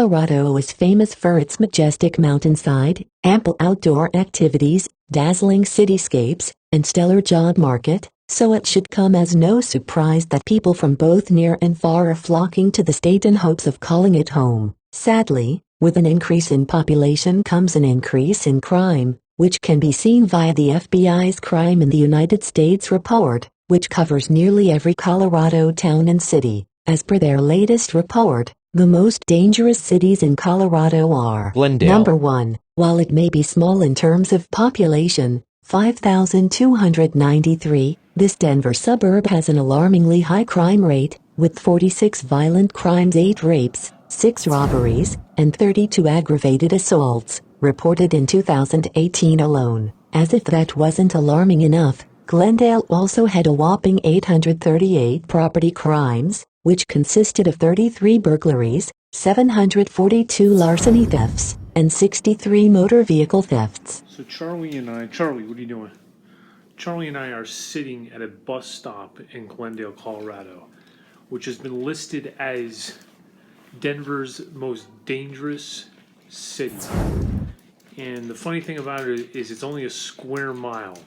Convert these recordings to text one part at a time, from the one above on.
Colorado is famous for its majestic mountainside, ample outdoor activities, dazzling cityscapes, and stellar job market, so it should come as no surprise that people from both near and far are flocking to the state in hopes of calling it home. Sadly, with an increase in population comes an increase in crime, which can be seen via the FBI's Crime in the United States report, which covers nearly every Colorado town and city. As per their latest report, the most dangerous cities in Colorado are Glendale. Number 1, while it may be small in terms of population, 5,293, this Denver suburb has an alarmingly high crime rate, with 46 violent crimes, 8 rapes, 6 robberies, and 32 aggravated assaults, reported in 2018 alone. As if that wasn't alarming enough, Glendale also had a whopping 838 property crimes, which consisted of 33 burglaries, 742 larceny thefts, and 63 motor vehicle thefts. So Charlie, what are you doing? Charlie and I are sitting at a bus stop in Glendale, Colorado, which has been listed as Denver's most dangerous city. And the funny thing about it is it's only a square mile.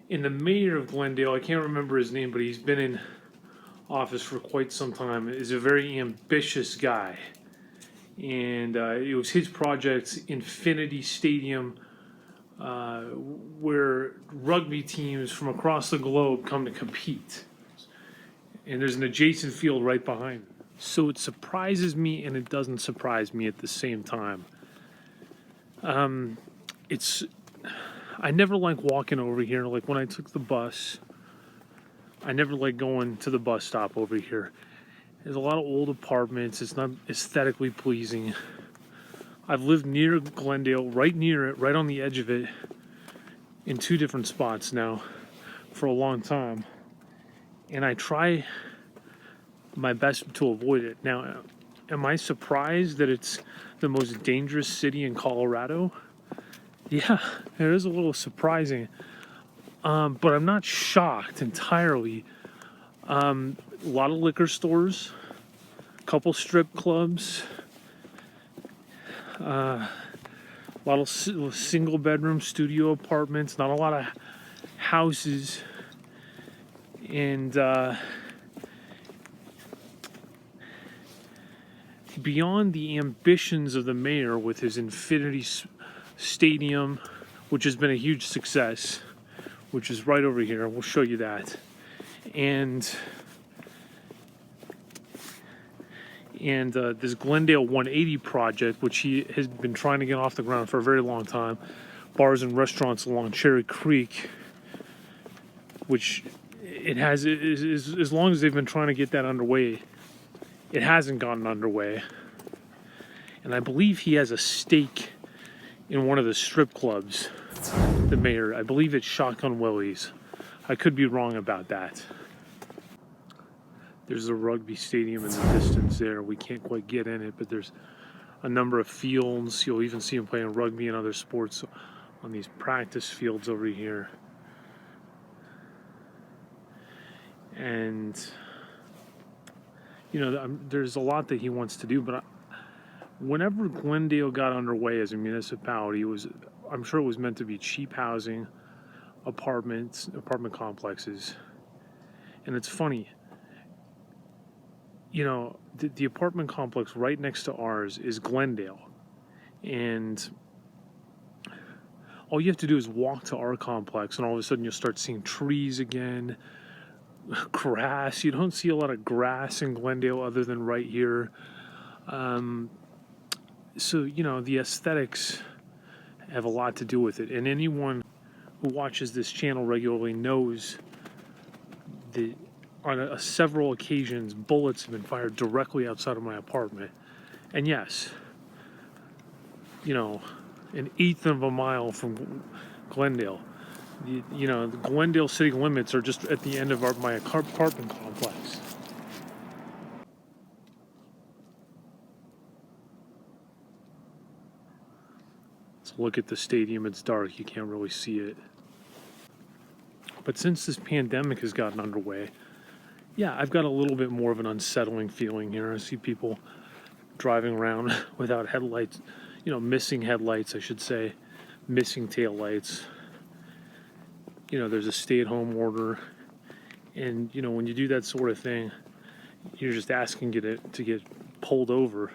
And the mayor of Glendale, I can't remember his name, but he's been in office for quite some time, is a very ambitious guy. And it was his project, Infinity Stadium, where rugby teams from across the globe come to compete. And there's an adjacent field right behind. So it surprises me and it doesn't surprise me at the same time. I never like walking over here. Like when I took the bus, I never like going to the bus stop over here. There's a lot of old apartments. It's not aesthetically pleasing. I've lived near Glendale, right near it, right on the edge of it, in 2 different spots now for a long time. And I try my best to avoid it. Now, am I surprised that it's the most dangerous city in Colorado? Yeah, it is a little surprising. But I'm not shocked entirely. A lot of liquor stores, a couple strip clubs, a lot of single bedroom studio apartments, not a lot of houses. And beyond the ambitions of the mayor with his Infinity Stadium, which has been a huge success, which is right over here. We'll show you that. And this Glendale 180 project, which he has been trying to get off the ground for a very long time. Bars and restaurants along Cherry Creek, which it has, as long as they've been trying to get that underway, it hasn't gotten underway. And I believe he has a stake in one of the strip clubs, the mayor. I believe it's Shotgun Willie's. I could be wrong about that. There's a rugby stadium in the distance there. We can't quite get in it, but there's a number of fields. You'll even see them playing rugby and other sports on these practice fields over here. And, you know, there's a lot that he wants to do, but whenever Glendale got underway as a municipality, I'm sure it was meant to be cheap housing, apartment complexes. And it's funny, you know, the apartment complex right next to ours is Glendale. And all you have to do is walk to our complex, and all of a sudden you'll start seeing trees again, grass. You don't see a lot of grass in Glendale other than right here. So, you know, the aesthetics have a lot to do with it. And anyone who watches this channel regularly knows that on several occasions, bullets have been fired directly outside of my apartment. And yes, you know, an eighth of a mile from Glendale. You know, the Glendale city limits are just at the end of my apartment complex. Let's look at the stadium. It's dark. You can't really see it. But since this pandemic has gotten underway, yeah, I've got a little bit more of an unsettling feeling here. I see people driving around without headlights, missing headlights, I should say, missing taillights. There's a stay-at-home order, and when you do that sort of thing, you're just asking to get pulled over.